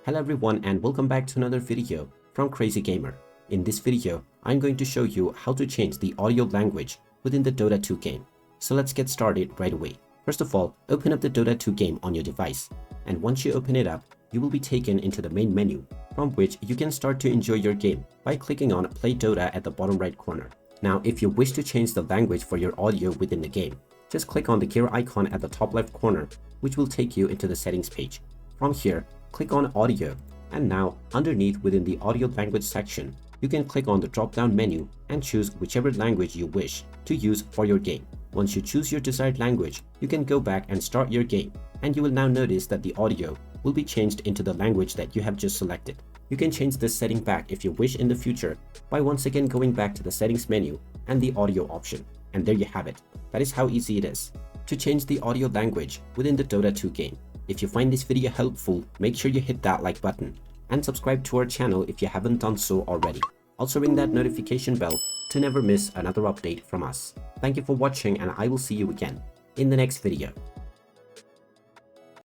Hello everyone and welcome back to another video from Crazy Gamer. In this video, I'm going to show you how to change the audio language within the Dota 2 game. So let's get started right away. First of all, open up the Dota 2 game on your device. And once you open it up, you will be taken into the main menu, from which you can start to enjoy your game by clicking on Play Dota at the bottom right corner. Now, if you wish to change the language for your audio within the game, just click on the gear icon at the top left corner, which will take you into the settings page. From here, click on Audio, and now underneath within the audio language section, you can click on the drop-down menu and choose whichever language you wish to use for your game. Once you choose your desired language, you can go back and start your game, and you will now notice that the audio will be changed into the language that you have just selected. You can change this setting back if you wish in the future by once again going back to the settings menu and the audio option. And there you have it. That is how easy it is to change the audio language within the Dota 2 game. If you find this video helpful, make sure you hit that like button and subscribe to our channel if you haven't done so already. Also ring that notification bell to never miss another update from us. Thank you for watching, and I will see you again in the next video.